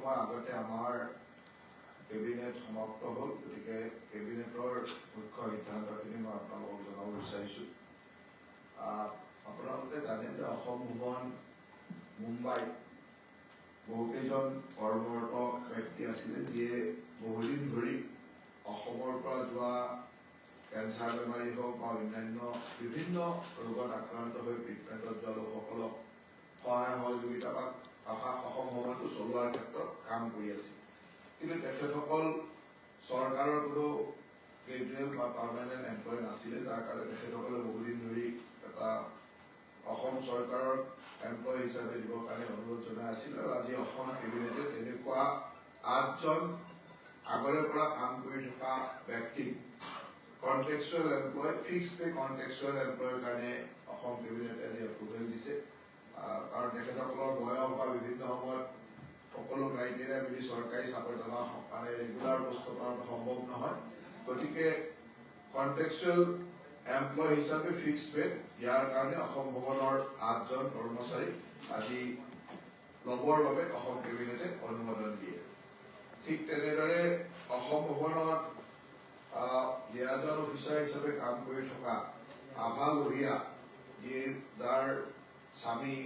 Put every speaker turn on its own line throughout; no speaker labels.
সময় আগতে আমাৰ কেবিনেট সমাপ্ত হ'ল, গতিকে কেবিনেটৰ মুখ্য সিদ্ধান্তখিনি মই আপোনালোকক জনাব বিচাৰিছোঁ। আপোনালোকে জানে যে অসম ভৱন মুম্বাইত বহুকেইজন কৰ্মৰত ব্যক্তি আছিলে, যিয়ে বহুদিন ধৰি অসমৰ পৰা যোৱা কেঞ্চাৰ বেমাৰী হওক বা অন্যান্য বিভিন্ন ৰোগত আক্ৰান্ত হৈ ট্ৰিটমেণ্টত যোৱা লোকসকলক সহায় সহযোগিতা বা অসম ভৱনটো চলোৱাৰ ক্ষেত্ৰত কাম কৰি আছে। কিন্তু তেখেতসকল চৰকাৰৰ কোনো কেজুৱেল বা পাৰ্মানেণ্ট এমপ্লয় নাছিলে, যাৰ কাৰণে তেখেতসকলে বহুদিন ধৰি এটা অসম চৰকাৰৰ এমপ্লয় হিচাপে দিবৰ কাৰণে অনুৰোধ জনাই আছিল। আৰু আজি অসম কেবিনেটে তেনেকুৱা 8জন আগৰে পৰা কাম কৰি থকা ব্যক্তিক contractual employee, fixed pay contractual এমপ্লয়ৰ কাৰণে অসম কেবিনেটে আজি এপ্ৰুভেল দিছে। কাৰণ তেখেতসকলৰ বয়স বা বিভিন্ন সময়ত সকলো ক্ৰাইটেৰিয়া মিলি চৰকাৰী চাকৰি টনা মানে ৰেগুলাৰ পোষ্ট টনাটো সম্ভৱ নহয়। গতিকে কন্ট্ৰেকচুৱেল এমপ্লয় হিচাপে ফিক্সড পে ইয়াৰ কাৰণে অসম ভৱনৰ 8জন কৰ্মচাৰী আজি ল'বৰ বাবে অসম কেবিনেটে অনুমোদন দিয়ে। ঠিক তেনেদৰে অসম ভৱনত লিয়াজন অফিচাৰ হিচাপে কাম কৰি থকা আভা লোহিয়া, যাৰ স্বামী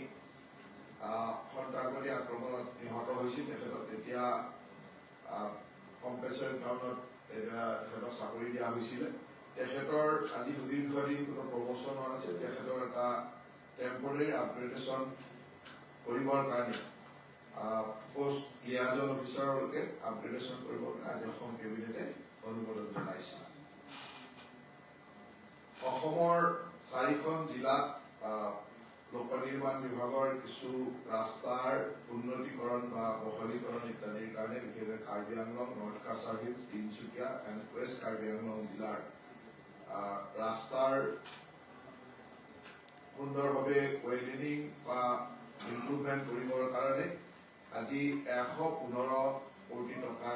সন্ত্ৰাসবাদী আক্ৰমণত নিহত হৈছিল, তেখেতক এতিয়া কম্পেনচেটৰি কাৰণত তেখেতক চাকৰি দিয়া হৈছিলে। তেখেতৰ আজি সুদীৰ্ঘদিন কোনো প্ৰমোচন হোৱা নাছিল, তেখেতৰ এটা টেম্পৰেৰী আপগ্ৰেডেশ্যন কৰিবৰ কাৰণে পোষ্ট লিয়াজন অফিচাৰলৈকে আপগ্ৰেডেশ্যন কৰিবৰ কাৰণে আজি অসম কেবিনেটে অনুমোদন জনাইছে। অসমৰ 4খন জিলাত লোক নিৰ্মাণ বিভাগৰ কিছু ৰাস্তাৰ উন্নতিকৰণ বা বহলীকৰণ ইত্যাদিৰ কাৰণে বিশেষকৈ Karbi Anglong, north Cachar hills, Tinsukia and west Karbi Anglong জিলাৰ ৰাস্তাৰ সুন্দৰভাৱে ৱেডেনিং বা ইম্প্ৰুভমেণ্ট কৰিবৰ কাৰণে আজি 115 কোটি টকা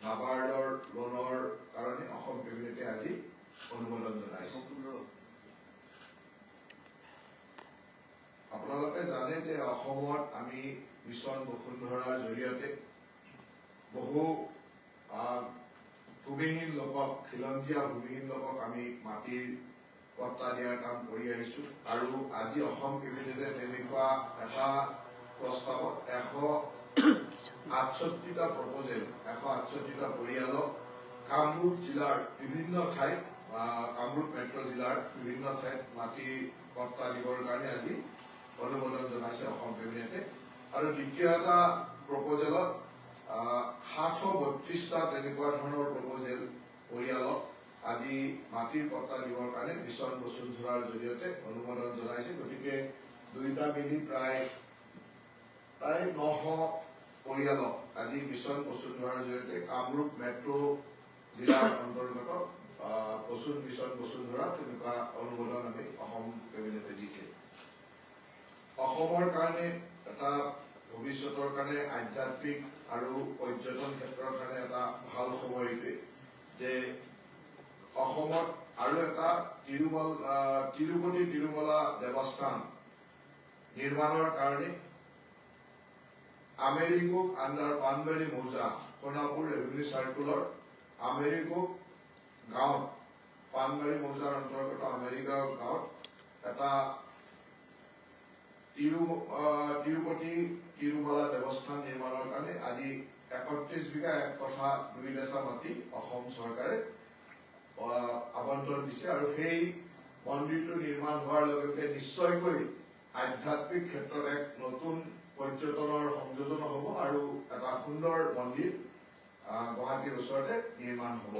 নাবাৰ্ডৰ লোনৰ কাৰণে অসম কেবিনেটে আজি অনুমোদন জনাইছে। আপোনালোকে জানে যে অসমত আমি মিছন বসুন্ধৰাৰ জৰিয়তে বহু ভূমিহীন লোকক, খিলঞ্জীয়া ভূমিহীন লোকক আমি মাটিৰ পট্টা দিয়াৰ কাম কৰি আহিছো। আৰু আজি অসম কেবিনেটে তেনেকুৱা এটা প্ৰস্তাৱত 168টা প্ৰপ'জেল, 168টা পৰিয়ালক কামৰূপ জিলাৰ বিভিন্ন ঠাইত, কামৰূপ মেট্ৰ' জিলাৰ বিভিন্ন ঠাইত মাটি পট্টা দিবৰ কাৰণে আজি অনুমোদন জনাইছে অসম কেবিনেটে। আৰু দ্বিতীয় এটা প্ৰপ'জেলত 732টা তেনেকুৱা ধৰণৰ প্ৰপ'জেল পৰিয়ালক আজি মাটিৰ পট্টা দিবৰ কাৰণে মিছন বসুন্ধৰাৰ জৰিয়তে অনুমোদন জনাইছে। গতিকে দুইটা মিলি প্ৰায় 900 পৰিয়ালক আজি মিছন বসুন্ধৰাৰ জৰিয়তে কামৰূপ মেট্ৰ' জিলাৰ অন্তৰ্গত মিছন বসুন্ধৰা তেনেকুৱা অনুমোদন আমি অসম কেবিনেটে দিছে। অসমৰ কাৰণে এটা ভৱিষ্যতৰ কাৰণে আধ্যাত্মিক আৰু পৰ্যটন ক্ষেত্ৰৰ কাৰণে এটা ভাল খবৰ এইটোৱে যে অসমত আৰু এটা তিৰুপতি তিৰুমলা দেৱস্থান নিৰ্মাণৰ কাৰণে আমেৰিকুক আণ্ডাৰ পানবাৰী মৌজা, সোণাপুৰ ৰেভিনিউ চাৰ্কুলৰ আমেৰিকুক গাঁৱত, পানবাৰী মৌজাৰ অন্তৰ্গত আমেৰিকা গাঁৱত এটা তিৰুপতি তিৰুমলা দেৱস্থান নিৰ্মাণৰ কাৰণে আজি 31 বিঘা 1 কঠা 2 লেচা মাটি অসম চৰকাৰে আবণ্টন দিছে। আৰু সেই মন্দিৰটো নিৰ্মাণ হোৱাৰ লগে লগে নিশ্চয়কৈ আধ্যাত্মিক ক্ষেত্ৰত এক নতুন পৰ্যটনৰ সংযোজন হ'ব আৰু এটা সুন্দৰ মন্দিৰ গুৱাহাটীৰ ওচৰতে নিৰ্মাণ হ'ব।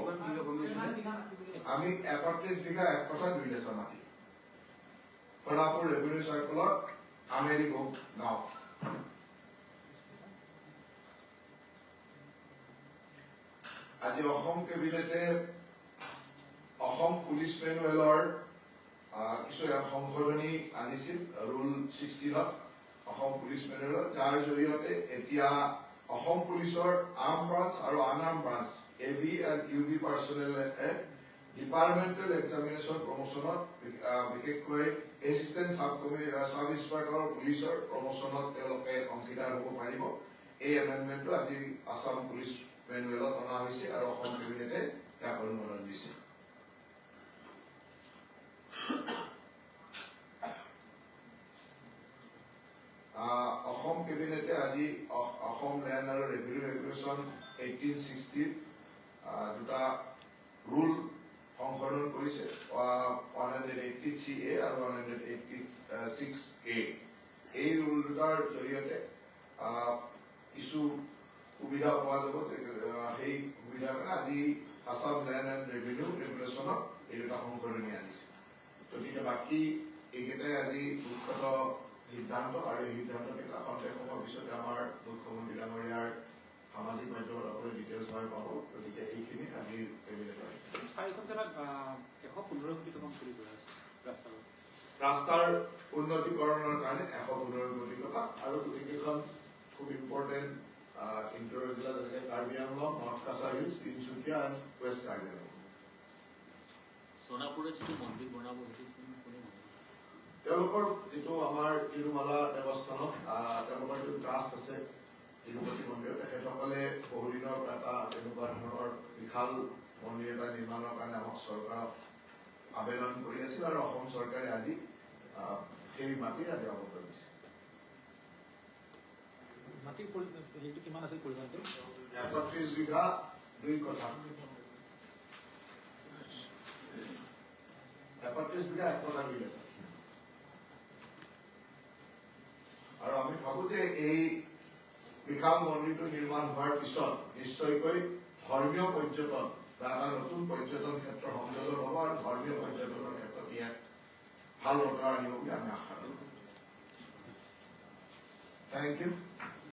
আমি 31 বিঘা 1 কঠা 2 লেচা মাটি, সোণাপুৰ ৰেভিনিউ চাৰ্কুলৰ আমেৰিকুক গাঁও। আজি অসম কেবিনেটে অসম পুলিচ মেনুৱেলৰ কিছু সংশোধনী আনিছিল ৰুল 16ত অসম পুলিচ মেনুৱেলত, যাৰ জৰিয়তে এতিয়া অসম পুলিচৰ আৰ্ম ব্ৰাঞ্চ আৰু unarm branch AV and UV পাৰ্চনেলে ডিপাৰ্টমেণ্টেল এক্সামিনেশ্যন প্ৰমোচনত বিশেষকৈ এছিষ্টেণ্ট চাব ইন্সপেক্টৰ পুলিচৰ প্ৰমোচনত তেওঁলোকে অংশীদাৰ হ'ব পাৰিব। এই এমেণ্ডমেণ্টটো আজি আসাম পুলিচ মেনুৱেলত অনা হৈছে আৰু অসম কেবিনেটে ইয়াক অনুমোদন দিছে। অসম কেবিনেটে আজি অসম লেণ্ড আৰু ৰেভিনিউ ৰেগুলেশ্যন 1860 দুটা ৰুল সংশোধন কৰিছে 183A আৰু 186A। এই ৰুল দুটাৰ জৰিয়তে কিছু সুবিধা পোৱা যাব। সেই সুবিধাৰ কাৰণে আজি আসাম লেণ্ড এণ্ড ৰেভিনিউ ৰেগুলেশ্যনত এই দুটা সংশোধনী আনিছে। গতিকে বাকী এইকেইটাই আজি মুখ্যত সিদ্ধান্ত, আৰু এই সিদ্ধান্তকেইটা সন্দেহ হোৱাৰ পিছতে আমাৰ মুখ্যমন্ত্ৰী ডাঙৰীয়াৰ সামাজিক মাধ্যমত আপুনি ডিটেইলছ পাই পাব। গতিকে এইখিনি আজি কেবিনেটৰ
4খন জিলাত 115 কোটি টকা চুৰি কৰা হৈছে
ৰাস্তাৰ উন্নতিকৰণৰ কাৰণে 115 কোটি টকা। আৰু গোটেইকেইখন খুব ইম্পৰ্টেণ্ট ইণ্টাৰিয়ৰ জিলা, যেনেকৈ Karbi Anglong, north Cachar hills, Tinsukia and west Karbi Anglong.
সোণাপুৰত যিটো মন্দিৰ বনাব সেইটো
তেওঁলোকৰ যিটো আমাৰ তিৰুমালা দেৱস্থানত তেওঁলোকৰ যিটো ট্ৰাষ্ট আছে তিৰুপতি মন্দিৰত, তেখেতসকলে বহুদিনৰ পৰা এটা তেনেকুৱা ধৰণৰ বিশাল মন্দিৰ এটা নিৰ্মাণৰ কাৰণে আমাক চৰকাৰক আবেদন কৰি আছিল, আৰু অসম চৰকাৰে আজি সেই মাটিৰ আজি আৱণ্টন দিছে।
মাটিৰ হেৰিটো কিমান আছিল পৰিমাণটো?
31 বিঘা 2 কঠা। 31 বিঘা 1 কঠা মিল আছে। আৰু আমি ভাবো যে এই বিশাল মন্দিৰটো নিৰ্মাণ হোৱাৰ পিছত নিশ্চয়কৈ ধৰ্মীয় পৰ্যটন বা এটা নতুন পৰ্যটন ক্ষেত্ৰ সংযোজন হ'ব, আৰু ধৰ্মীয় পৰ্যটনৰ ক্ষেত্ৰত ইয়াক ভাল বতৰা আনিব বুলি আমি আশা কৰোঁ। Thank U.